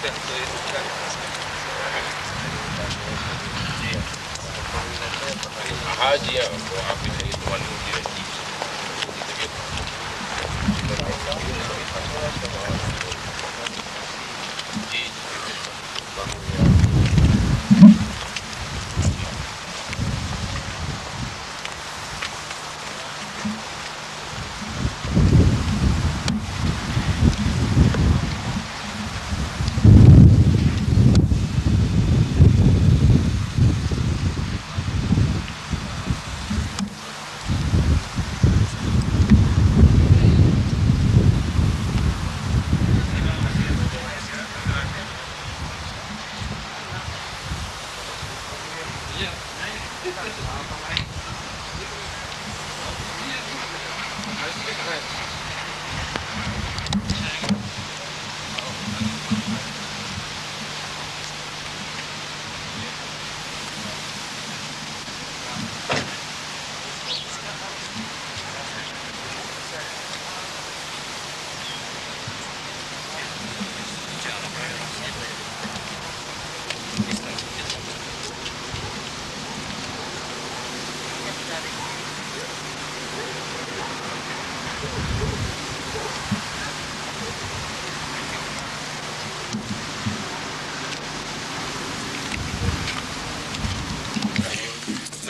ہاں جی ہاں وہاں پہ صحیح تمہاری ہوتی رہتی جی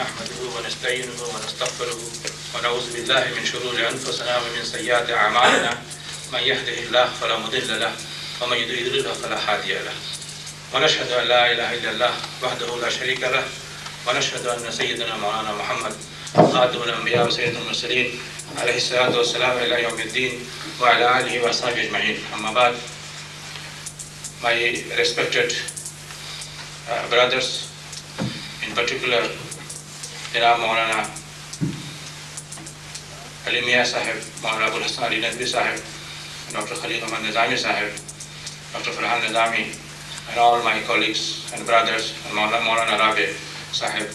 نحمده ونستعينه ونستغفره ونعوذ بالله من شرور أنفسنا ومن سيئات أعمالنا من يهده الله فلا مضل له ومن يضلل فلا هادي له ونشهد أن لا إله إلا الله وحده لا شريك له ونشهد أن سيدنا مولانا محمد خاتم الأنبياء وسيد المرسلين عليه الصلاة والسلام إلى يوم الدين وعلى آله وأصحابه أجمعين. أما بعد, my respected brothers, in particular Janab Maulana Ali Mian Sahib, Maulana Abul Hassan Ali Nadwi Sahib, Dr. Khalid Ahmad Nizami Sahib, Dr. Farhan Nizami, and all my colleagues and brothers, and Maulana Rabi Sahib.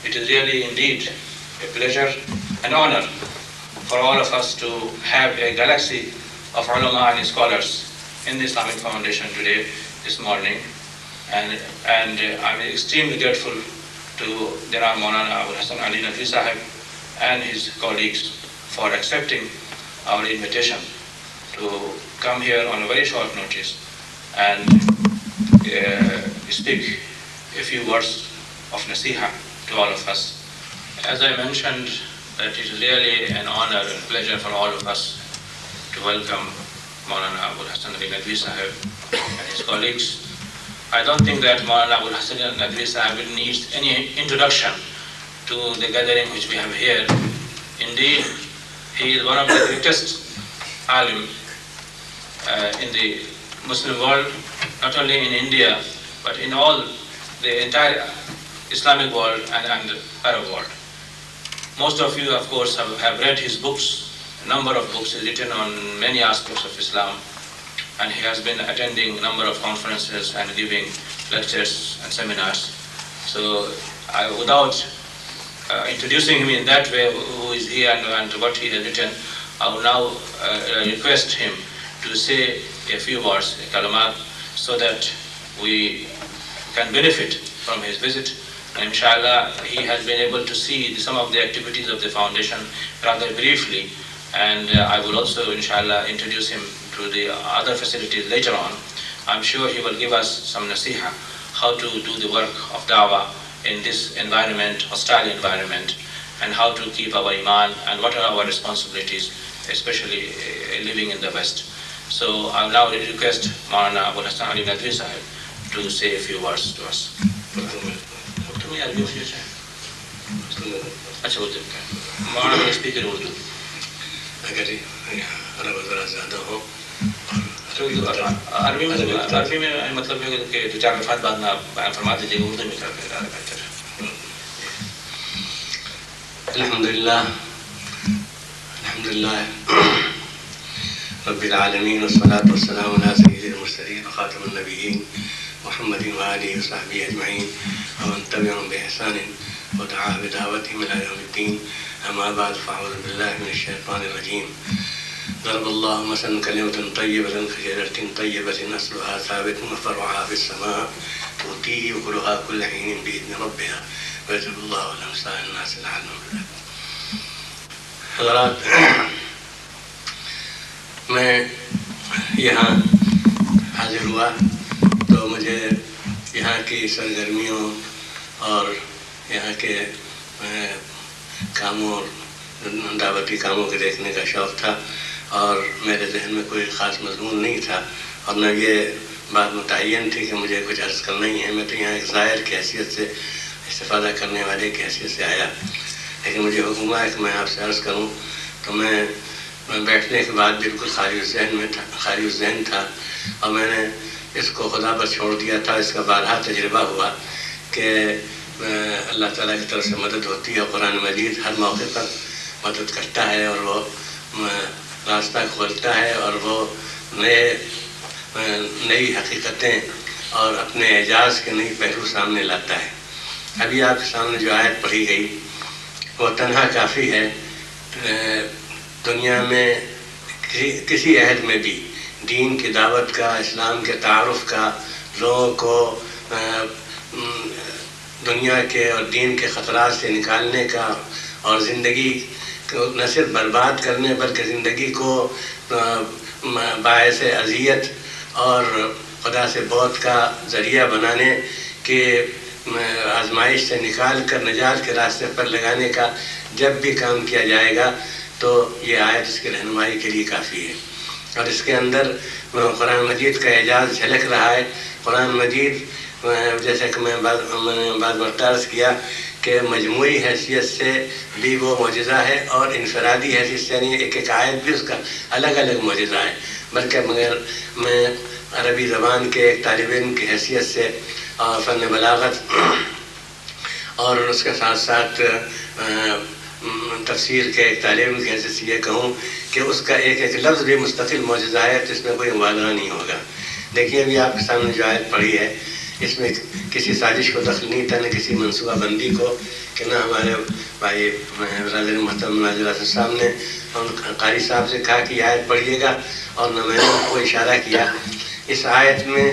It is really indeed a pleasure and honor for all of us to have a galaxy of ulama and scholars in the Islamic Foundation today, this morning. And I'm extremely grateful to Janab Maulana Abul Hassan Ali Nadwi Sahib and his colleagues for accepting our invitation to come here on a very short notice and speak a few words of nasiha to all of us. As I mentioned, that it is really an honor and pleasure for all of us to welcome Maulana Abul Hassan Ali Nadwi Sahib and his colleagues. I don't think that Maulana Abul Hassan Ali Nadwi Sahib needs any introduction to the gathering which we have here. Indeed, he is one of the greatest alim in the Muslim world, not only in India, but in all the entire Islamic world and Arab world. Most of you, of course, have read his books. A number of books is written on many aspects of Islam, and he has been attending a number of conferences and giving lectures and seminars. So without introducing him in that way, who is he and what he has written, I will now request him to say a few words, a kalamat, so that we can benefit from his visit. And inshallah, he has been able to see some of the activities of the foundation rather briefly, and I will also inshallah introduce him to the other facilities later on. I'm sure he will give us some nasiha, how to do the work of dawah in this environment, hostile environment, and how to keep our iman and what are our responsibilities, especially living in the West. So I'll now request Maulana Abul Hassan Ali Nadwi Sahib to say a few words to us. اچھا اردو مولانا speaker Urdu اگر عرب ذرا زیادہ ہو عربی میں مطلب ہے کہ دو چار الفاظ بعد میں آپ فرما دیجیے گا اردو میں کر کے زیادہ بہتر ہے. الحمدللہ رب العالمین والصلاة والسلام علی سید المرسلین وخاتم النبیین محمد وآلہ وصحبہ اجمعین ومن تبعهم بإحسان ودعا بدعوتهم إلى يوم الدين. أما بعد فأعوذ بالله من الشيطان الرجيم. ضرب الله مثلا كلمة طيبة كشجرة طيبة أصلها ثابت وفرعها في السماء تؤتي أكلها كل حين بإذن ربها ويضرب الله الأمثال للناس لعلهم يتقون. حضرات، میں یہاں حاضر ہوا تو مجھے یہاں کی سرگرمیوں اور یہاں کے کاموں دعوتی کاموں کے دیکھنے کا شوق تھا، اور میرے ذہن میں کوئی خاص مضمون نہیں تھا، اور نہ یہ بات متعین تھی کہ مجھے کچھ عرض کرنا ہی ہے. میں تو یہاں ایک زائر کی حیثیت سے، استفادہ کرنے والے کی حیثیت سے آیا، لیکن مجھے حکم ہوا ہے کہ میں آپ سے عرض کروں. تو میں بیٹھنے کے بعد بالکل خالی الذہن تھا، اور میں نے اس کو خدا پر چھوڑ دیا تھا. اس کا بارہا تجربہ ہوا کہ اللہ تعالیٰ کی طرف سے مدد ہوتی ہے. قرآن مجید ہر موقع پر مدد کرتا ہے، اور وہ راستہ کھولتا ہے، اور وہ نئی حقیقتیں اور اپنے اعجاز کے نئی پہلو سامنے لاتا ہے. ابھی آپ کے سامنے جو آیت پڑھی گئی وہ تنہا کافی ہے. دنیا میں کسی عہد میں بھی دین کی دعوت کا، اسلام کے تعارف کا، لوگوں کو دنیا کے اور دین کے خطرات سے نکالنے کا، اور زندگی کو نہ صرف برباد کرنے بلکہ زندگی کو باعث اذیت اور خدا سے بعد کا ذریعہ بنانے کے آزمائش سے نکال کر نجات کے راستے پر لگانے کا جب بھی کام کیا جائے گا تو یہ آیت اس کی رہنمائی کے لیے کافی ہے. اور اس کے اندر قرآن مجید کا اعجاز جھلک رہا ہے. قرآن مجید جیسے کہ میں بعض مرتبہ عرض کیا کہ مجموعی حیثیت سے بھی وہ معجزہ ہے، اور انفرادی حیثیت سے یعنی ایک آیت بھی اس کا الگ الگ معجزہ ہے. بلکہ مگر میں عربی زبان کے ایک طالب علم کی حیثیت سے فن بلاغت اور اس کے ساتھ ساتھ تفسیر کے ایک طالب علم کی حیثیت سے یہ کہوں کہ اس کا ایک ایک لفظ بھی مستقل معجزہ ہے، تو اس میں کوئی مبالغہ نہیں ہوگا. دیکھیے ابھی آپ کے سامنے جو آیت پڑھی ہے اس میں کسی سازش کو دخل نہیں تھا، نہ کسی منصوبہ بندی کو، کہ نہ ہمارے بھائی برادر محترم ناظر صاحب نے قاری صاحب سے کہا کہ یہ آیت پڑھیے گا، اور نہ میں نے ان کو اشارہ کیا. اس آیت میں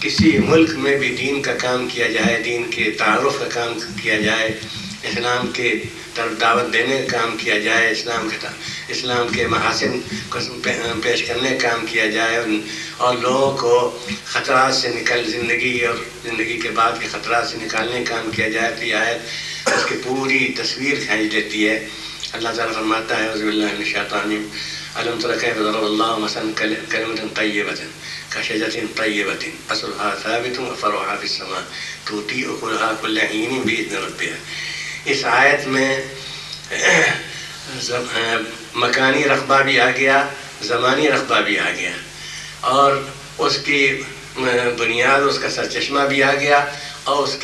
کسی ملک میں بھی دین کا کام کیا جائے، دین کے تعارف کا کام کیا جائے، اسلام کے طرف دعوت دینے کا کام کیا جائے، اسلام کے محاسن کو پیش کرنے کا کام کیا جائے، اور لوگوں کو خطرات سے زندگی اور زندگی کے بعد کے خطرات سے نکالنے کا کام کیا جائے، تو یہ آیت اس کی پوری تصویر کھینچ دیتی ہے. اللہ تعالیٰ فرماتا ہے اعوذ باللہ من الشیطان الرجیم الم تر کیف ضرب اللہ مثلا کلمۃ طیبۃ کشجرۃ طیبۃ اصلها ثابت وفرعها فی السماء تؤتی اکلها کل حین بإذن ربها. اس آیت میں مکانی رقبہ بھی آ گیا، زمانی رقبہ بھی آ گیا، اور اس کی بنیاد، اس کا سرچشمہ بھی آ گیا، اور اس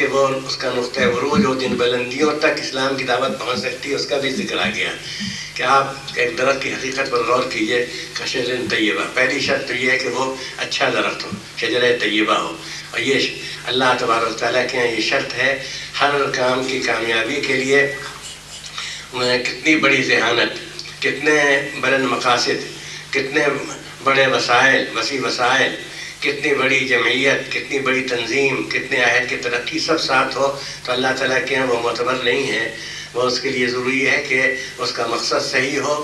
کا نقطۂ عروج اور جن بلندیوں تک اسلام کی دعوت پہنچ سکتی ہے اس کا بھی ذکر آ گیا. کہ آپ ایک درخت کی حقیقت پر غور کیجئے، کشجر طیبہ. پہلی شرط تو یہ ہے کہ وہ اچھا درخت ہو، شجرہ طیبہ ہو، اور یہ اللہ تبارک و تعالیٰ کے یہاں یہ شرط ہے ہر کام کی کامیابی کے لیے. کتنی بڑی ذہانت، کتنے بلند مقاصد، کتنے بڑے وسائل، وسیع وسائل، کتنی بڑی جمعیت، کتنی بڑی تنظیم، کتنے عہد کی ترقی سب ساتھ ہو تو اللہ تعالیٰ کے یہاں وہ معتبر نہیں ہے. وہ اس کے لیے ضروری ہے کہ اس کا مقصد صحیح ہو،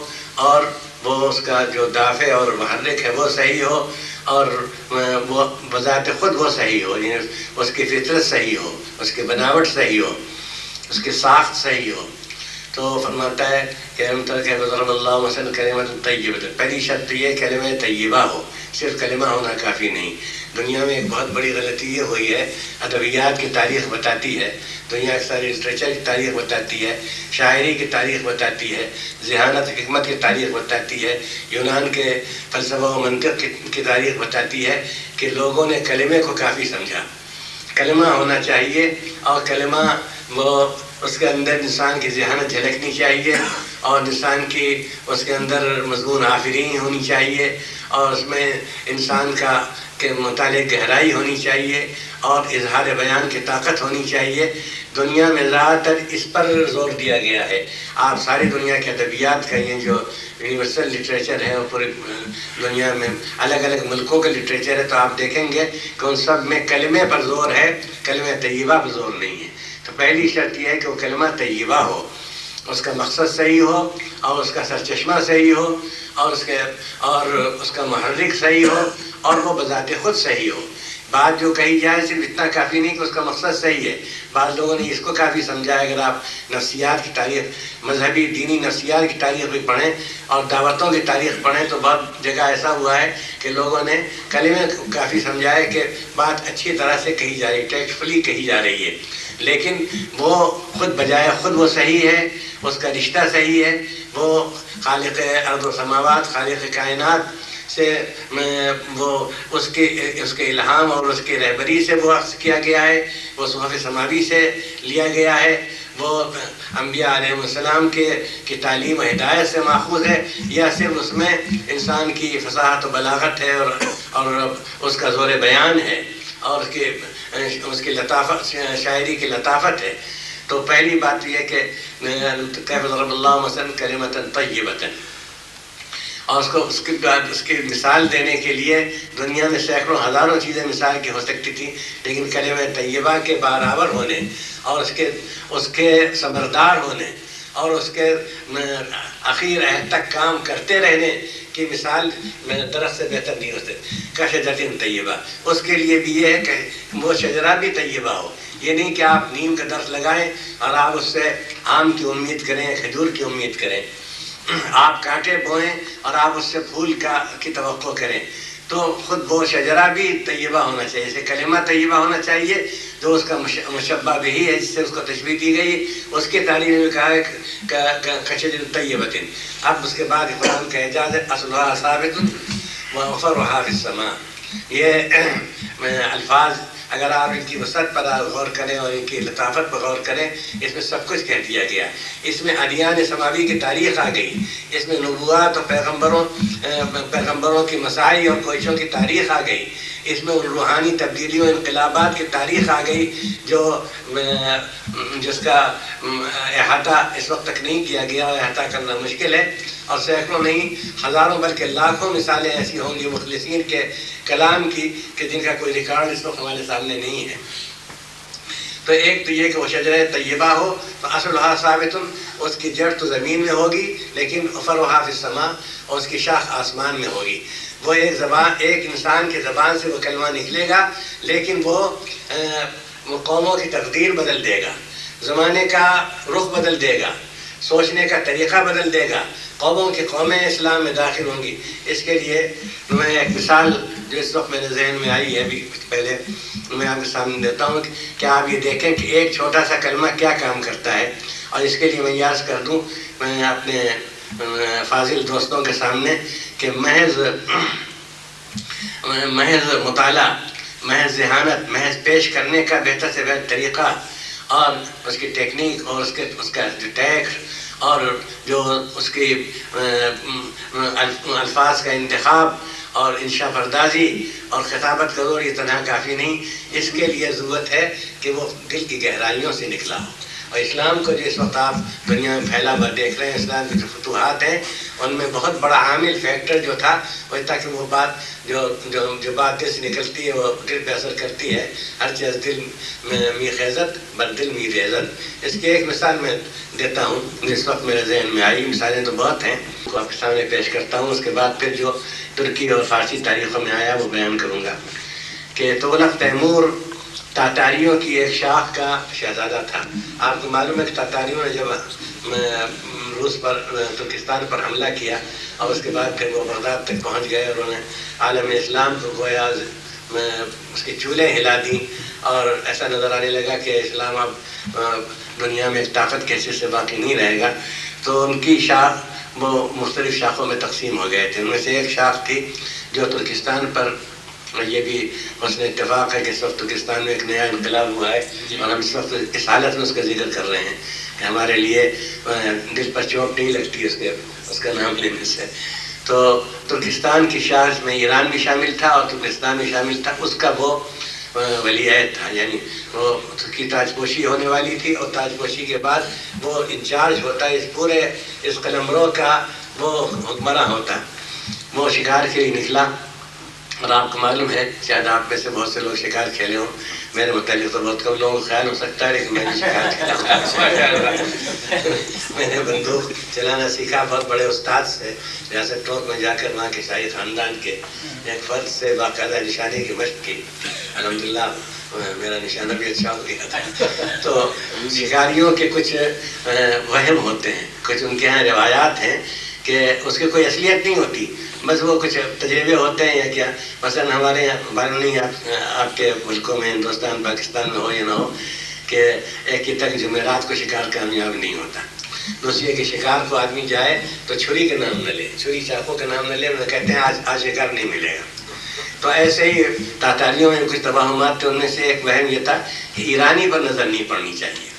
اور وہ اس کا جو دافع اور محرک ہے وہ صحیح ہو، اور وہ بذات خود وہ صحیح ہو، یعنی اس کی فطرت صحیح ہو، اس کی بناوٹ صحیح ہو، اس کی ساخت صحیح ہو. تو فرماتا ہے کہ ضرب اللہ مثلا کلمۃ طیبۃ. پہلی شرط یہ کلمہ طیبہ ہو، صرف کلمہ ہونا کافی نہیں. دنیا میں ایک بہت بڑی غلطی یہ ہوئی ہے، ادبیات کی تاریخ بتاتی ہے، دنیا کی ساری لٹریچر کی تاریخ بتاتی ہے، شاعری کی تاریخ بتاتی ہے، ذہانت حکمت کی تاریخ بتاتی ہے، یونان کے فلسفہ و منطق کی تاریخ بتاتی ہے کہ لوگوں نے کلمے کو کافی سمجھا. کلمہ ہونا چاہیے، اور کلمہ وہ اس کے اندر انسان کی ذہانت جھلکنی چاہیے، اور انسان کی اس کے اندر مضمون آفرین ہونی چاہیے، اور اس میں انسان کا کے متعلق گہرائی ہونی چاہیے اور اظہار بیان کی طاقت ہونی چاہیے. دنیا میں زیادہ تر اس پر زور دیا گیا ہے. آپ ساری دنیا کے ادبیات کا یہ جو یونیورسل لٹریچر ہے وہ پوری دنیا میں الگ الگ ملکوں کا لٹریچر ہے تو آپ دیکھیں گے کہ ان سب میں کلمے پر زور ہے, کلمہ طیبہ پر زور نہیں ہے. تو پہلی شرط یہ ہے کہ وہ کلمہ طیبہ ہو, اس کا مقصد صحیح ہو اور اس کا سرچشمہ صحیح ہو اور اس کا محرک صحیح ہو اور وہ بذات خود صحیح ہو. بات جو کہی جائے صرف اتنا کافی نہیں کہ اس کا مقصد صحیح ہے. بعض لوگوں نے اس کو کافی سمجھا ہے. اگر آپ نفسیات کی تاریخ, مذہبی دینی نفسیات کی تاریخ بھی پڑھیں اور دعوتوں کی تاریخ پڑھیں تو بہت جگہ ایسا ہوا ہے کہ لوگوں نے کلمے کافی سمجھا ہے کہ بات اچھی طرح سے کہی جا رہی ہے, ٹیکٹفلی کہی جا رہی ہے, لیکن وہ خود بجائے خود وہ صحیح ہے, اس کا رشتہ صحیح ہے. وہ خالق ارض و سماوات, خالق کائنات سے وہ اس کے الہام اور اس کی رہبری سے وہ اخذ کیا گیا ہے, وہ صحف سماوی سے لیا گیا ہے, وہ انبیاء علیہ السلام کی تعلیم و ہدایت سے ماخوذ ہے, یا صرف اس میں انسان کی فصاحت و بلاغت ہے اور اس کا زور بیان ہے اور اس کی لطافت, شاعری کی لطافت ہے. تو پہلی بات یہ ہے کہ کیف ضرب اللہ مثلا کلمۃ طیبۃ, اور اس کے بعد اس کی مثال دینے کے لیے دنیا میں سینکڑوں ہزاروں چیزیں مثال کی ہو سکتی تھیں, لیکن کلمہ طیبہ کے برابر ہونے اور اس کے ثمردار ہونے اور اس کے اخیر عہد تک کام کرتے رہنے کی مثال درخت سے بہتر نہیں ہوتے. کشجرۃ طیبہ, اس کے لیے بھی یہ ہے کہ وہ شجرہ بھی طیبہ ہو. یہ نہیں کہ آپ نیم کا درخت لگائیں اور آپ اس سے آم کی امید کریں, کھجور کی امید کریں. آپ کانٹے بوئیں اور آپ اس سے پھول کی توقع کریں. تو خود وہ شجرہ بھی طیبہ ہونا چاہیے, جیسے کلمہ طیبہ ہونا چاہیے جو اس کا مشبہ بھی ہے جس سے اس کو تشبیہ دی گئی. اس کی تعلیم میں کہا ہے کشجرۃ طیبۃ. اب اس کے بعد قرآن کا اعجاز ہے اصلها ثابت وفرعها فی السماء. یہ الفاظ اگر آپ ان کی وسعت پر غور کریں اور ان کی لطافت پر غور کریں, اس میں سب کچھ کہہ دیا گیا. اس میں ادیان سماوی کی تاریخ آ گئی, اس میں نبوات اور پیغمبروں کی مساعی اور کوششوں کی تاریخ آ گئی, اس میں روحانی تبدیلیوں انقلابات کی تاریخ آ گئی جس کا احاطہ اس وقت تک نہیں کیا گیا اور احاطہ کرنا مشکل ہے. اور سینکڑوں نہیں ہزاروں بلکہ لاکھوں مثالیں ایسی ہوں گی مخلصین کے کلام کی کہ جن کا کوئی ریکارڈ اس وقت ہمارے سامنے نہیں ہے. تو ایک تو یہ کہ وہ شجرہ طیبہ ہو تو اصلها ثابت, اس کی جڑ تو زمین میں ہوگی لیکن فرعها فی السماء, اور اس کی شاخ آسمان میں ہوگی. وہ ایک انسان کی زبان سے وہ کلمہ نکلے گا لیکن وہ قوموں کی تقدیر بدل دے گا, زمانے کا رخ بدل دے گا, سوچنے کا طریقہ بدل دے گا, قومیں اسلام میں داخل ہوں گی. اس کے لیے میں ایک مثال جو اس وقت میرے ذہن میں آئی ہے ابھی پہلے میں آپ کے سامنے دیتا ہوں کہ آپ یہ دیکھیں کہ ایک چھوٹا سا کلمہ کیا کام کرتا ہے. اور اس کے لیے میں یاد کر دوں میں اپنے فاضل دوستوں کے سامنے کہ محض مطالعہ, محض ذہانت, محض پیش کرنے کا بہتر سے بہتر طریقہ اور اس کی ٹیکنیک اور اس کا جو ٹیکسٹ اور جو اس کی الفاظ کا انتخاب اور انشاء پردازی اور خطابت کا زور یہ تنہا کافی نہیں. اس کے لیے ضرورت ہے کہ وہ دل کی گہرائیوں سے نکلا ہو. اور اسلام کو جو اس وقت آپ دنیا میں پھیلا ہوا دیکھ رہے ہیں, اسلام کے جو فتوحات ہیں ان میں بہت بڑا عامل فیکٹر جو تھا وہ تھا کہ وہ بات جو بات دل سے نکلتی ہے وہ دل پہ اثر کرتی ہے. ہر چیز دل میں می خیزت بر دل می ریزت. اس کی ایک مثال میں دیتا ہوں جس وقت میرے ذہن میں آئی. مثالیں تو بہت ہیں وہ آپ کے سامنے پیش کرتا ہوں, اس کے بعد پھر جو ترکی اور فارسی تاریخوں میں آیا وہ بیان کروں گا. کہ تغلق تیمور تاتاریوں کی ایک شاخ کا شہزادہ تھا. آپ کو معلوم ہے کہ تاتاریوں نے جب روس پر ترکستان پر حملہ کیا اور اس کے بعد پھر وہ بغداد تک پہنچ گئے اور انہوں نے عالم اسلام کو گویا اس کی چولیں ہلا دیں اور ایسا نظر آنے لگا کہ اسلام اب دنیا میں ایک طاقت کے حیثیت سے باقی نہیں رہے گا. تو ان کی شاخ وہ مختلف شاخوں میں تقسیم ہو گئے تھے. ان میں سے ایک شاخ تھی جو ترکستان پر, یہ بھی حسن اتفاق ہے کہ اس وقت ترکستان میں ایک نیا انقلاب ہوا ہے اور ہم اس وقت اس حالت میں اس کا ذکر کر رہے ہیں کہ ہمارے لیے دل پر چوٹ نہیں لگتی اس کا نام لینے سے. تو ترکستان کی شاخ میں ایران بھی شامل تھا اور ترکستان بھی شامل تھا، اس کا وہ ولی عہد تھا، یعنی وہ کی تاج پوشی ہونے والی تھی، اور تاج پوشی کے بعد وہ انچارج ہوتا ہے اس پورے اس قلمرو کا، وہ حکمراں ہوتا. وہ شکار کے لیے نکلا، اور آپ کو معلوم ہے، شاید آپ میں سے بہت سے لوگ شکار کھیلے ہوں، میرے متعلق تو بہت کم لوگوں کو خیال ہو سکتا ہے، لیکن میں بھی شکار کھیلا ہوں. میں نے بندوق چلانا سیکھا بہت بڑے استاد سے، ریاست ٹوک میں جا کر وہاں کے شاہی خاندان کے ایک فرد سے باقاعدہ نشانے کی مشق کی. الحمدللہ میرا نشانہ بھی اچھا ہو گیا تھا. تو شکاریوں کے کچھ وہم ہوتے ہیں، کچھ ان کے یہاں روایات ہیں کہ اس کی کوئی اصلیت نہیں ہوتی، بس وہ کچھ تجربے ہوتے ہیں. یا کیا مثلا ہمارے یہاں معلوم نہیں آپ کے ملکوں میں ہندوستان پاکستان میں ہو یا نہ ہو کہ ایک ہی تک جمعرات کو شکار کامیاب نہیں ہوتا. دوسری کہ شکار کو آدمی جائے تو چھری کا نام نہ لے، چھری چاقو کا نام نہ لے، وہ کہتے ہیں آج شکار نہیں ملے گا. تو ایسے ہی تاتاریوں میں کچھ توہمات تھے، ان میں سے ایک وہم یہ تھا کہ ایرانی پر نظر نہیں پڑنی چاہیے.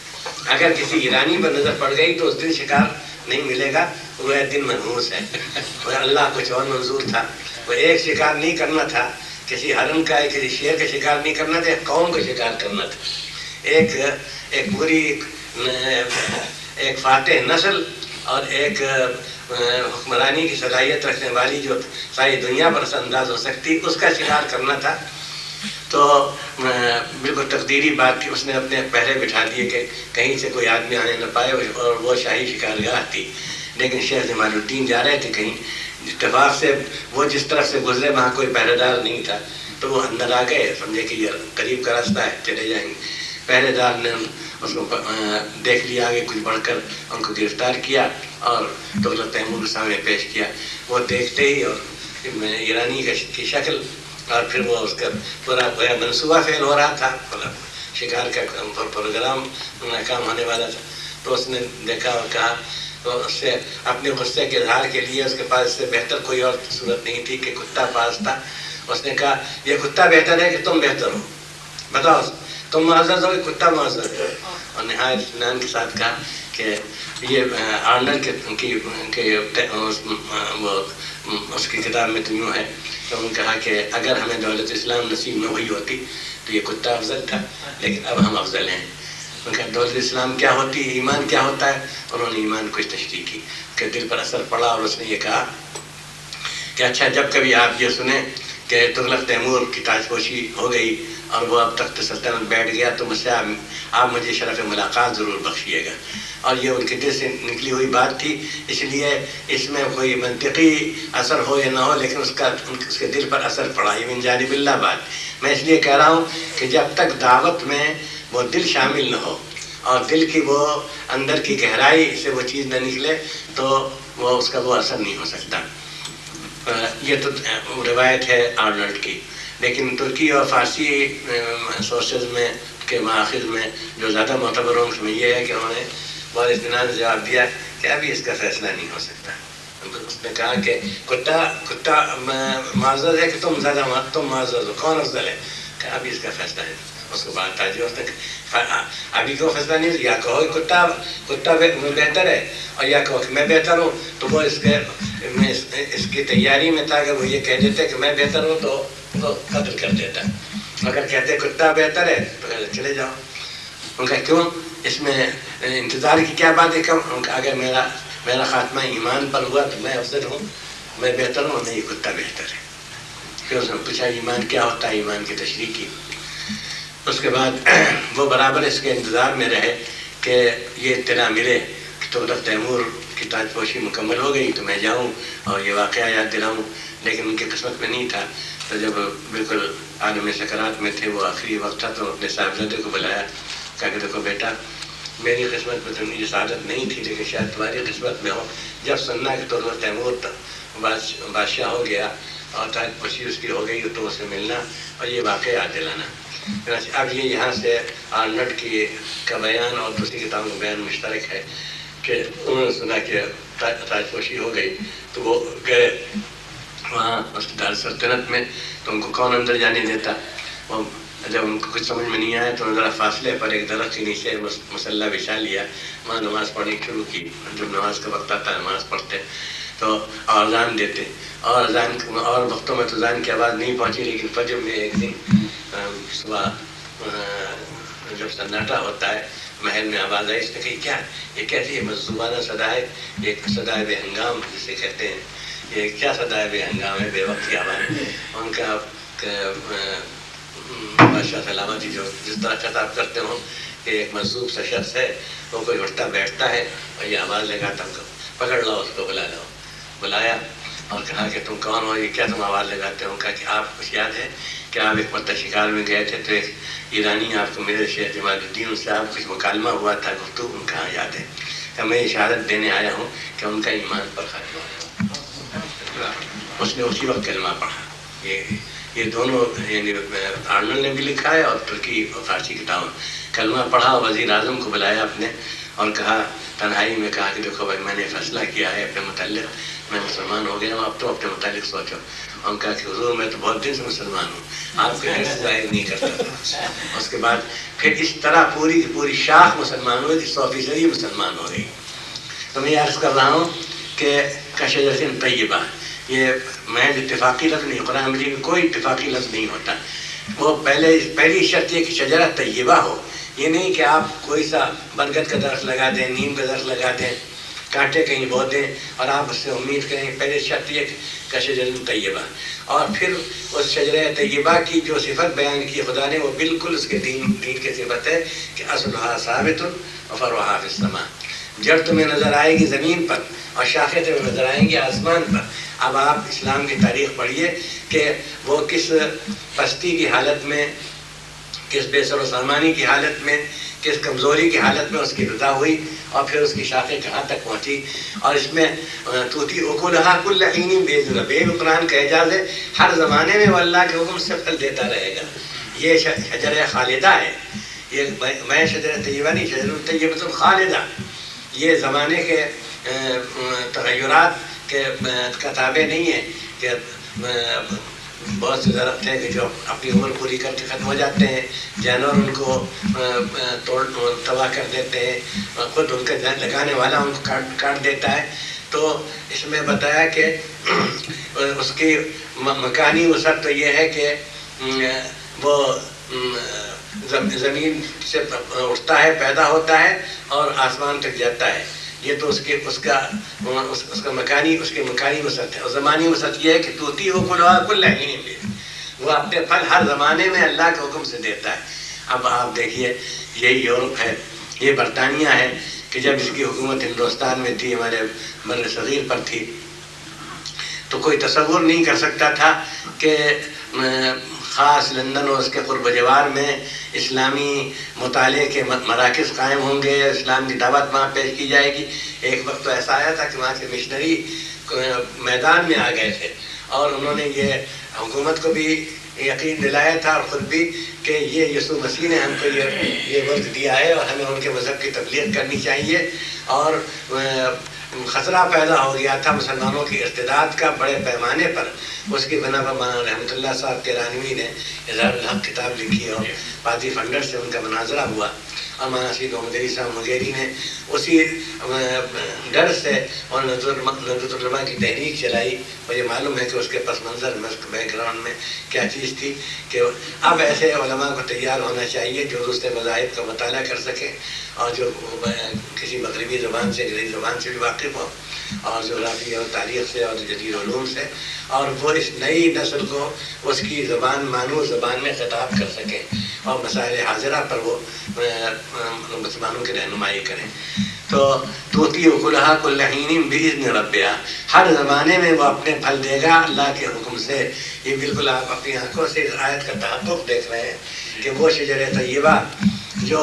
اگر کسی ایرانی پر نظر پڑ گئی تو اس دن شکار نہیں ملے گا، وہ دن منحوس ہے. اللہ کچھ اور منظور تھا، وہ ایک شکار نہیں کرنا تھا، کسی ہرن کا کسی شیر کا شکار نہیں کرنا تھا، ایک قوم کا شکار کرنا تھا. ایک پوری ایک فاتح نسل اور ایک حکمرانی کی صلاحیت رکھنے والی جو ساری دنیا پر اثر انداز ہو سکتی، اس کا شکار کرنا تھا. تو بالکل تقدیری بات تھی، اس نے اپنے پہرے بٹھا دیے کہ کہیں سے کوئی آدمی آنے نہ پائے، اور وہ شاہی شکارگاہ تھی. لیکن شیخ جمال الدین جا رہے تھے کہیں، اتفاق سے وہ جس طرف سے گزرے وہاں کوئی پہرے دار نہیں تھا، تو وہ اندر آ گئے، سمجھے کہ یہ قریب کا راستہ ہے، چلے جائیں گے. پہرے دار نے اس کو دیکھ لیا، آگے کچھ بڑھ کر ان کو گرفتار کیا اور تغلق تیمور کے سامنے پیش کیا. وہ دیکھتے ہی اور ایرانی کی شکل، اور پھر وہ اس کا پورا منصوبہ فیل ہو رہا تھا، شکار کا پروگرام ناکام ہونے والا تھا. تو اس نے دیکھا اور کہا، تو اس سے اپنے غصے کے اظہار کے لیے اس کے پاس اس سے بہتر کوئی اور صورت نہیں تھی کہ کتا پاس تھا. اس نے کہا یہ کتا بہتر ہے کہ تم بہتر ہو، بتاؤ تم معزز ہو کہ کتا معزز ہے. اور نہایت اطمینان کے ساتھ کہا کہ یہ آرنلڈ اس کی کتاب میں تو یوں ہے کہ انہوں نے کہا کہ اگر ہمیں دولت اسلام نصیب نہ ہوئی ہوتی تو یہ کتا افضل تھا، لیکن اب ہم افضل ہیں. ان کا دولت اسلام کیا ہوتی ہے، ایمان کیا ہوتا ہے. انہوں نے ایمان کو تشریح کی کہ دل پر اثر پڑا، اور اس نے یہ کہا کہ اچھا جب کبھی آپ یہ سنیں کہ تغلق تیمور کی تاج پوشی ہو گئی اور وہ اب تخت سلطنت بیٹھ گیا، تو مجھ سے آپ مجھے شرف ملاقات ضرور بخشیے گا. اور یہ ان کے دل سے نکلی ہوئی بات تھی، اس لیے اس میں کوئی منطقی اثر ہو یا نہ ہو، لیکن اس کے دل پر اثر پڑا. یہ من جانب اللہ بات. میں اس لیے کہہ رہا ہوں کہ جب تک دعوت میں وہ دل شامل نہ ہو اور دل کی وہ اندر کی گہرائی سے وہ چیز نہ نکلے تو وہ اس کا وہ اثر نہیں ہو سکتا. یہ تو روایت ہے آرنلڈ کی. لیکن ترکی اور فارسی سورسز میں کے ماخذ میں جو زیادہ معتبر ہوں اس میں یہ ہے کہ انہوں نے بہت اطمینان سے جواب دیا کہ ابھی اس کا فیصلہ نہیں ہو سکتا. اس نے کہا کہ کتا معزز ہے کہ تم معزز ہو، کون افضل ہے؟ کہ ابھی اس کا فیصلہ ہے. اس کو بات آ جو ابھی کیوں فیصلہ نہیں، یا کہو کتا بہتر ہے اور یا کہو کہ میں بہتر ہوں. تو وہ اس کی تیاری میں تھا کہ وہ یہ کہہ دیتے کہ میں بہتر ہوں تو قتل کر دیتا. اگر کہتے کتا بہتر ہے تو چلے جاؤ. ان کا کیوں، اس میں انتظار کی کیا بات ہے؟ اگر میرا خاتمہ ایمان پر ہوا تو میں افضل ہوں، میں بہتر ہوں، نہیں کتا بہتر ہے. پھر اس نے پوچھا ایمان کیا ہوتا ہے، ایمان کی تشریح کی. اس کے بعد وہ برابر اس کے انتظار میں رہے کہ یہ اطلاع ملے کہ تغلق تیمور کی تاج پوشی مکمل ہو گئی تو میں جاؤں اور یہ واقعہ یاد دلاؤں. لیکن ان کی قسمت میں نہیں تھا. تو جب بالکل عالم سکرات میں تھے، وہ آخری وقت تھا، تو اپنے صاحبزادے کو بلایا، کہا کہ دیکھو بیٹا، میری قسمت میں تو یہ سعادت نہیں تھی، لیکن شاید تمہاری قسمت میں ہو. جب سننا کہ تغلق تیمور بادشاہ ہو گیا اور تاج پوشی اس کی ہو گئی تو اسے ملنا اور یہ واقعہ یاد دلانا. اب یہ یہاں سے آرنلڈ کا بیان اور دوسری کتابوں کا بیان مشترک ہے کہ انہوں نے سنا کہ تاج پوشی ہو گئی تو وہ گئے وہاں اس دار سلطنت میں. تو ان کو کون اندر جانے دیتا؟ وہ جب ان کو کچھ سمجھ میں نہیں آیا تو ذرا فاصلے پر ایک درخت کے نیچے مسلح بچھا لیا، وہاں نماز پڑھنی شروع کی. جب نماز کا وقت آتا ہے نماز پڑھتے. تو اذان دیتے، اور اذان اور وقتوں میں تو اذان کی آواز نہیں پہنچی، لیکن فجر میں ایک دن صبح جب سناٹا ہوتا ہے محل میں آواز آئی، اس نے کہی کیا یہ کیسی ہے مظلومانہ صدا ہے، یہ صدا بے ہنگام جسے کہتے ہیں، یہ کیا صدا بے ہنگام ہے، بے وقت کی آواز ہے۔ ان کا بادشاہ سلامتی جو جس طرح خطاب کرتے ہوں کہ ایک مظلوم سا شخص ہے، وہ کوئی اٹھتا بیٹھتا ہے اور یہ آواز لگاتا ہوں، پکڑ لو اس کو، بلا لو۔ بلایا اور کہا کہ تم کون ہو، یہ کیا تم آواز لگاتے ہو؟ کہا کہ آپ کچھ یاد ہے کہ آپ ایک مرتبہ شکار میں گئے تھے تو ایک ایرانی آپ کو ملے، شیخ جمال الدین، ان سے آپ کچھ مکالمہ ہوا تھا، گفتگو، ان کہاں یاد ہے؟ کہ میں اشارت دینے آیا ہوں کہ ان کا ایمان پر ختم ہو۔ اس نے اسی وقت کلمہ پڑھا۔ یہ دونوں یعنی آرنل نے بھی لکھا ہے اور ترکی اور فارسی کتاب، کلمہ پڑھا، وزیر اعظم کو بلایا اپنے اور کہا، تنہائی میں کہا کہ دیکھو بھائی میں نے فیصلہ کیا ہے اپنے متعلق، میں مسلمان ہو گیا ہوں، اب تو اپنے متعلق سوچو۔ اور کہا کہ حضور میں تو بہت دن سے مسلمان ہوں، آپ کو حیثیت ظاہر نہیں کرتا تھا۔ اس کے بعد پھر اس طرح پوری کی پوری شاخ مسلمان ہوئی، 100% مسلمان ہو گئی۔ تو میں یہ عرض کر رہا ہوں کہ کشجرۃ طیبہ، یہ محض اتفاقی لفظ نہیں، قرآن مجید میں کوئی اتفاقی لفظ نہیں ہوتا۔ وہ پہلی شرط یہ کہ شجرہ طیبہ ہو، یہ نہیں کہ آپ کوئی سا برگد کا درخت لگا دیں، نیم کا درخت لگا دیں، کانٹے کہیں بو دیں اور آپ اس سے امید کریں۔ پہلے شرط یہ کہ شجرۃ طیبہ، اور پھر اس شجرہ طیبہ کی جو صفت بیان کی خدا نے، وہ بالکل اس کے دین کی صفت ہے کہ اصلھا ثابت وفرعھا فی السماء، جڑ تمہیں نظر آئے گی زمین پر اور شاخیں تمہیں نظر آئیں گی آسمان پر۔ اب آپ اسلام کی تاریخ پڑھیے کہ وہ کس پستی کی حالت میں، کس بے سر و سامانی کی حالت میں، کس کمزوری کی حالت میں اس کی ابتدا ہوئی اور پھر اس کی شاخیں کہاں تک پہنچی۔ اور اس میں توتی اکلھا کل حین باذن ربہ، قرآن کا اعجاز ہے، ہر زمانے میں وہ اللہ کے حکم سے پھل دیتا رہے گا۔ یہ شجرہ خالدہ ہے، یہ میں شجرہ طیبہ نہیں، شجرہ طیبۃ خالدہ، یہ زمانے کے تغیرات کا تابع نہیں ہے کہ بہت سے درخت ہیں کہ جو اپنی عمر پوری کر کے ختم ہو جاتے ہیں، جانور ان کو تباہ کر دیتے ہیں، خود ان کے لگانے والا ان کو کاٹ دیتا ہے۔ تو اس میں بتایا کہ اس کی مکانی وسعت تو یہ ہے کہ وہ زمین سے اٹھتا ہے، پیدا ہوتا ہے اور آسمان تک جاتا ہے۔ یہ تو اس کا مکانی وسعت ہے۔ اور زمانی وسعت یہ ہے کہ توتی اکلھا کل حین، وہ اپنے پھل ہر زمانے میں اللہ کے حکم سے دیتا ہے۔ اب آپ دیکھیے، یہ یورپ ہے، یہ برطانیہ ہے کہ جب اس کی حکومت ہندوستان میں تھی، ہمارے بر صغیر پر تھی، تو کوئی تصور نہیں کر سکتا تھا کہ خاص لندن اور اس کے قرب جوار میں اسلامی مطالعے کے مراکز قائم ہوں گے، اسلام کی دعوت وہاں پیش کی جائے گی۔ ایک وقت تو ایسا آیا تھا کہ وہاں کے مشنری میدان میں آ گئے تھے اور انہوں نے یہ حکومت کو بھی یقین دلایا تھا اور خود بھی کہ یہ یسوع مسیح نے ہم کو یہ وقت دیا ہے اور ہمیں ان کے مذہب کی تبلیغ کرنی چاہیے۔ اور خطرہ پیدا ہو گیا تھا مسلمانوں کی ارتداد کا بڑے پیمانے پر۔ اس کی بنا پر مولانا رحمۃ اللہ صاحب تہرانوی نے اظہار الحق کتاب لکھی اور پادری فنڈر سے ان کا مناظرہ ہوا، اور مولانا سید محمد علی صاحب مغیری نے اسی ڈر سے اور ندوۃ العلماء کی تحریک چلائی۔ مجھے معلوم ہے کہ اس کے پس منظر میں، اس کے بیک گراؤنڈ میں کیا چیز تھی کہ اب ایسے علماء کو تیار ہونا چاہیے جو دوسرے مذاہب کا مطالعہ کر سکیں اور جو کسی مغربی زبان سے، انگریزی زبان سے بھی واقف ہو، اور جغرافیہ اور تاریخ سے اور جدید علوم سے، اور وہ اس نئی نسل کو اس کی زبان، مانوس زبان میں خطاب کر سکیں اور مسائل حاضرہ پر وہ مسلمانوں کی رہنمائی کریں۔ تو توتی اکلھا کل حین باذن ربھا، ہر زمانے میں وہ اپنے پھل دے گا اللہ کے حکم سے۔ یہ بالکل آپ اپنی آنکھوں سے اس آیت کا تحقق دیکھ رہے ہیں کہ وہ شجرہ طیبہ جو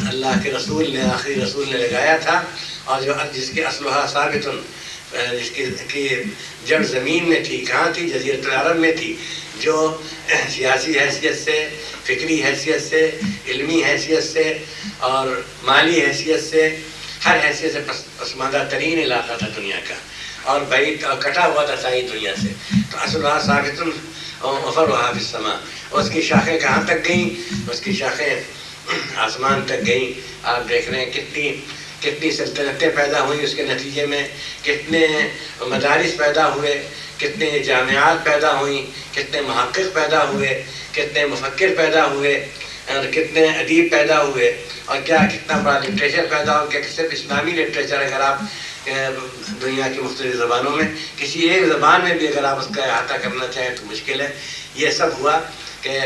اللہ کے رسول نے، آخری رسول نے لگایا تھا، اور جس کی اصلھا ثابت، جس کی جڑ زمین میں تھی، کہاں تھی؟ جزیرۃ العرب میں تھی، جو سیاسی حیثیت سے، فکری حیثیت سے، علمی حیثیت سے اور مالی حیثیت سے، ہر حیثیت سے پسماندہ ترین علاقہ تھا دنیا کا، اور بعید اور کٹا ہوا تھا ساری دنیا سے۔ تو اصلھا ثابت وفرعھا فی السماء، اس کی شاخیں کہاں تک گئیں؟ اس کی شاخیں آسمان تک گئیں۔ آپ دیکھ رہے ہیں کتنی کتنی سلطنتیں پیدا ہوئیں اس کے نتیجے میں، کتنے مدارس پیدا ہوئے، کتنے جامعات پیدا ہوئیں، کتنے محقق پیدا ہوئے، کتنے مفکر پیدا ہوئے، اور کتنے ادیب پیدا ہوئے، اور کیا کتنا بڑا لٹریچر پیدا ہو گیا. کہ صرف اسلامی لٹریچر اگر آپ دنیا کی مختلف زبانوں میں کسی ایک زبان میں بھی اگر آپ اس کا احاطہ کرنا چاہیں تو مشکل ہے. یہ سب ہوا کہ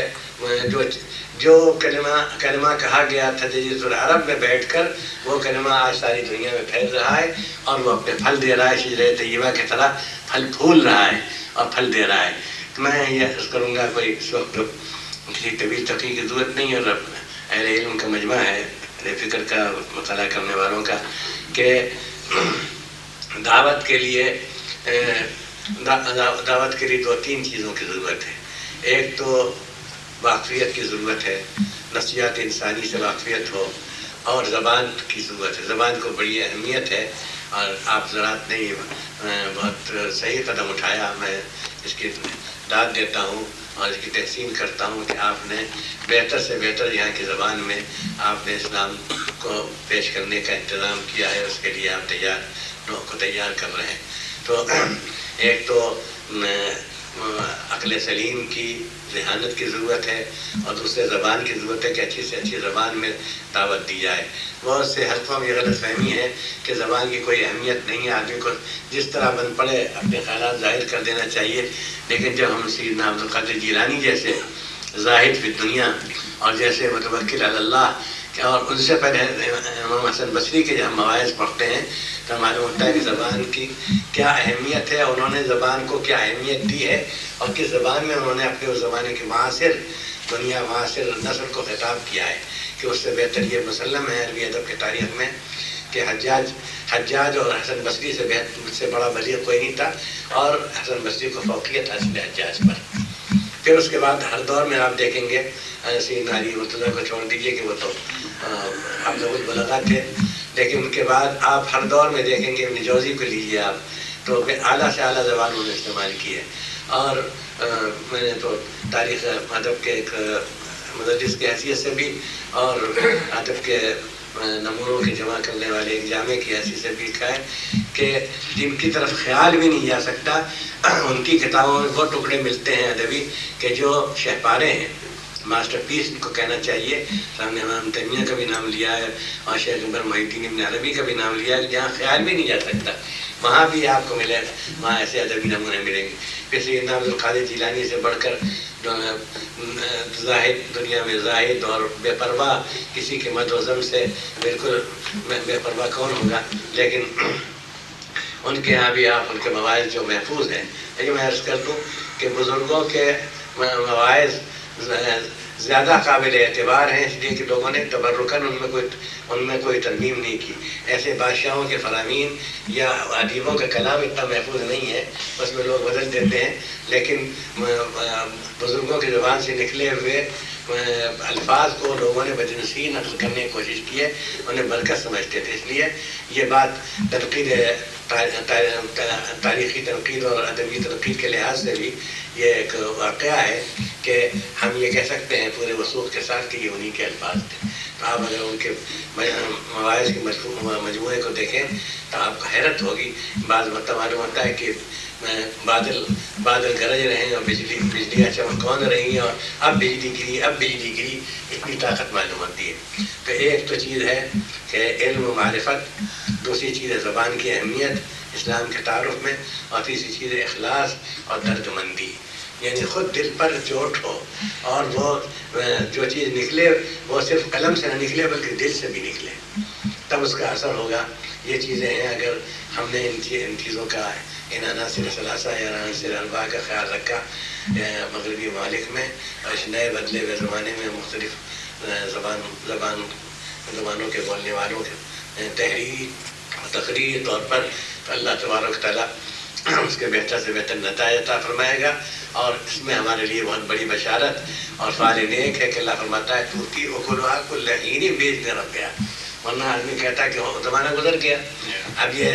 جو کلمہ کہا گیا تھا جزیرۃ العرب میں بیٹھ کر، وہ کلمہ آج ساری دنیا میں پھیل رہا ہے اور وہ اپنے پھل دے رہا ہے، شجرہ طیبہ کی طرح پھل پھول رہا ہے اور پھل دے رہا ہے. میں یہ عرض کروں گا، کوئی اس وقت کسی طویل تقریر کی ضرورت نہیں ہے، اور اہل علم کا مجمع ہے، اہل فکر کا، مطالعہ کرنے والوں کا، کہ دعوت کے لیے دو تین چیزوں کی ضرورت ہے. ایک تو واقفیت کی ضرورت ہے، نفسیات انسانی سے واقفیت ہو، اور زبان کی ضرورت ہے. زبان کو بڑی اہمیت ہے، اور آپ حضرات نے بہت صحیح قدم اٹھایا. میں اس کی داد دیتا ہوں اور اس کی تحسین کرتا ہوں کہ آپ نے بہتر سے بہتر یہاں کی زبان میں آپ نے اسلام کو پیش کرنے کا انتظام کیا ہے. اس کے لیے آپ تیار کر رہے ہیں. تو ایک تو عقل سلیم کی ذہانت کی ضرورت ہے، اور دوسرے زبان کی ضرورت ہے کہ اچھی سے اچھی زبان میں دعوت دی جائے. بہت سے حلقوں میں یہ غلط فہمی ہے کہ زبان کی کوئی اہمیت نہیں ہے، آدمی کو جس طرح بن پڑے اپنے خیالات ظاہر کر دینا چاہیے. لیکن جب ہم سیدنا عبد القادر جیلانی جیسے زاہد فی دنیا اور جیسے متوکل علی اللہ، اور ان سے پہلے امام حسن بصری کے جب ہم مواعظ پڑھتے ہیں تو معلوم ہوتا ہے کہ زبان کی کیا اہمیت ہے، انہوں نے زبان کو کیا اہمیت دی ہے، اور کس زبان میں انہوں نے اپنے اس زمانے کے معاصر دنیا، معاصر نسل کو خطاب کیا ہے. کہ اس سے بہتر یہ مسلم ہے عربی ادب کی تاریخ میں کہ حجاج اور حسن بصری سے بڑا بلیغ کوئی نہیں تھا، اور حسن بصری کو فوقیت حاصل ہے حجاج پر. پھر اس کے بعد ہر دور میں آپ دیکھیں گے، سیدنا علی مرتضیٰ کو چھوڑ دیجئے کہ وہ تو ابلغ البلاغہ تھے، لیکن ان کے بعد آپ ہر دور میں دیکھیں گے، ابن جوزی کو لیجیے آپ، تو اعلیٰ سے اعلیٰ زبان انہوں نے استعمال کی ہے. اور میں نے تو تاریخ ادب کے ایک مدرس کی حیثیت سے بھی، اور ادب کے نمونوں کے جمع کرنے والے ایک جامع کی حیثیت سے بھی لکھا ہے کہ جن کی طرف خیال بھی نہیں جا سکتا، ان کی کتابوں میں وہ ٹکڑے ملتے ہیں ادبی کہ جو شہپارے ہیں، ماسٹر پیس ان کو کہنا چاہیے. ہم نے امام تیمیہ کا بھی نام لیا ہے، اور شیخ عمر محی الدین ابن عربی کا بھی نام لیا ہے، جہاں خیال بھی نہیں جا سکتا وہاں بھی آپ کو ملے، وہاں ایسے ادبی نمونے ملیں گے. پھر سیدنا عبد القادر جیلانی سے بڑھ کر زاہد، دنیا میں زاہد اور بے پرواہ، کسی کے مد و ذم سے بالکل بے پرواہ کون ہوگا، لیکن ان کے یہاں بھی آپ ان کے مواعظ جو محفوظ ہیں. لیکن میں عرض کر دوں کہ بزرگوں کے مواعظ زیادہ قابل اعتبار ہیں، اس لیے کہ لوگوں نے تبرکاً ان میں کوئی ترمیم نہیں کی. ایسے بادشاہوں کے فرامین یا ادیبوں کا کلام اتنا محفوظ نہیں ہے، اس میں لوگ بدل دیتے ہیں. لیکن بزرگوں کی زبان سے نکلے ہوئے الفاظ کو لوگوں نے بدنصیحی نقل کرنے کی کوشش کی ہے، انہیں برکت سمجھتے تھے. اس لیے یہ بات تاریخی تنقید اور ادبی تنقید کے لحاظ سے بھی یہ ایک واقعہ ہے کہ ہم یہ کہہ سکتے ہیں پورے وثوق کے ساتھ کہ یہ انہی کے الفاظ تھے. تو آپ اگر ان کے مواعظ کے مجموعے کو دیکھیں تو آپ کو حیرت ہوگی. بعض وقت معلوم ہوتا ہے کہ بادل گرج رہے ہیں اور بجلیاں چمکون رہی ہیں، اور اب بجلی گری، اتنی طاقت معلوم ہوتی ہے. تو ایک تو چیز ہے کہ علم و معرفت، دوسری چیز ہے زبان کی اہمیت اسلام کے تعارف میں، اور تیسری چیز ہے اخلاص اور درد مندی. یعنی خود دل پر چوٹ ہو، اور وہ جو چیز نکلے وہ صرف قلم سے نہ نکلے بلکہ دل سے بھی نکلے، تب اس کا اثر ہوگا. یہ چیزیں ہیں. اگر ہم نے ان چیزوں کا، ان عناصر ثلاثہ یا عناصر اربعہ کا خیال رکھا مغربی ممالک میں، اور اس نئے بدلے ہوئے زمانے میں مختلف زبانوں کے بولنے والوں کے تحریری تقریری طور پر، تو اللہ تبارک تعالیٰ اس کے بہتر سے بہتر نتائج عطا فرمائے گا. اور اس میں ہمارے لیے بہت بڑی بشارت اور فعال نیک ہے کہ اللہ فرماتا ہے توتی اکلھا کل حین باذن ربھا. ورنہ آدمی کہتا ہے کہ زمانہ گزر گیا. اب یہ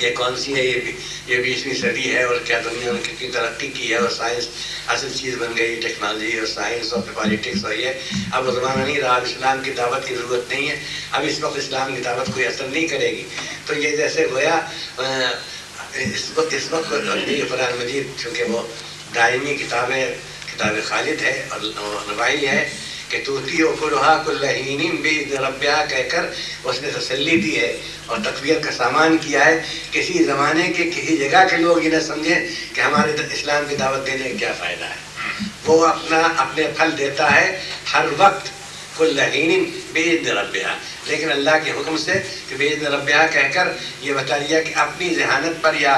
یہ کون سی ہے، یہ 20ویں صدی ہے اور کیا دنیا نے کتنی ترقی کی ہے اور سائنس اصل چیز بن گئی، ٹیکنالوجی اور سائنس اور پالیٹکس اور یہ اب وہ زمانہ نہیں رہا، اب اسلام کی دعوت کی ضرورت نہیں ہے، اب اس وقت اسلام کی دعوت کوئی اثر نہیں کرے گی. تو یہ جیسے گویا اس وقت یہ قرآن مجید چونکہ وہ دائمی کتاب خالد ہے اور نوائی ہے کہ توتی و کلہا کلہین بِإِذْنِ رَبِّهَا کہہ کر اس نے تسلی دی ہے اور تقویت کا سامان کیا ہے. کسی زمانے کے کسی جگہ کے لوگ یہ نہ سمجھیں کہ ہمارے اسلام کی دعوت دینے کا کیا فائدہ ہے. وہ اپنے پھل دیتا ہے ہر وقت کلہین بِإِذْنِ رَبِّهَا، لیکن اللہ کے حکم سے کہ بِإِذْنِ رَبِّهَا کہہ کر یہ بتا دیا کہ اپنی ذہانت پر یا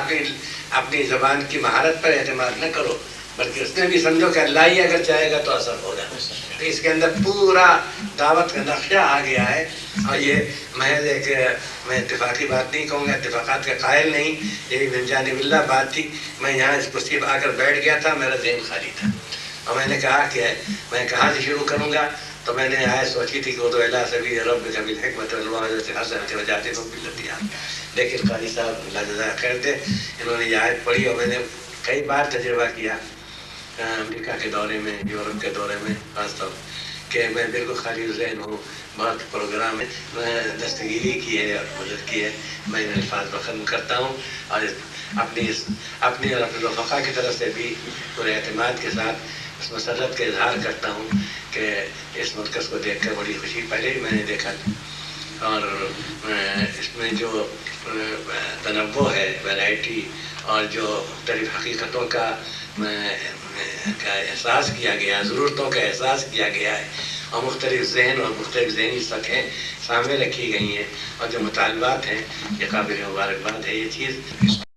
اپنی زبان کی مہارت پر اعتماد نہ کرو، بلکہ اس میں بھی سمجھو کہ اللہ ہی اگر چاہے گا تو اثر ہوگا. تو اس کے اندر پورا دعوت کا نقشہ آ گیا ہے. اور یہ محض ایک میں اتفاقی بات نہیں کہوں گا، اتفاقات کا قائل نہیں، یہ من جانب اللہ بات تھی. میں یہاں اس کرسی پہ آ کر بیٹھ گیا تھا، میرا ذہن خالی تھا اور میں نے کہا کہ میں کہاں سے شروع کروں گا. تو میں نے آئے سوچی تھی کہ وہ تو اللہ سبیل ربک بالحکمت والموعظۃ الحسنۃ وجادلھم باللتی ہی، لیکن قاری صاحب اللہ جزائے خیر دے، انہوں نے یہ آیت پڑھی اور میں نے کئی بار تجربہ کیا امریکہ کے دورے میں، یورپ کے دورے میں خاص طور کہ میں بالکل خالی ذہن ہوں. بہت پروگرام میں دستگیری کی ہے اور مدد کی ہے. میں ان الفاظ کو ختم کرتا ہوں اور اپنی اور اپنے رفقا کی طرف سے بھی پورے اعتماد کے ساتھ اس مسرت کا اظہار کرتا ہوں کہ اس مرکز کو دیکھ کر بڑی خوشی پہلے ہی میں نے دیکھا اور اس میں جو تنوع ہے، ویرائٹی اور جو مختلف حقیقتوں کا احساس کیا گیا، ضرورتوں کا احساس کیا گیا ہے اور مختلف ذہن اور مختلف ذہنی سطحیں سامنے رکھی گئی ہیں اور جو مطالبات ہیں، یہ قابل مبارکباد ہے. یہ چیز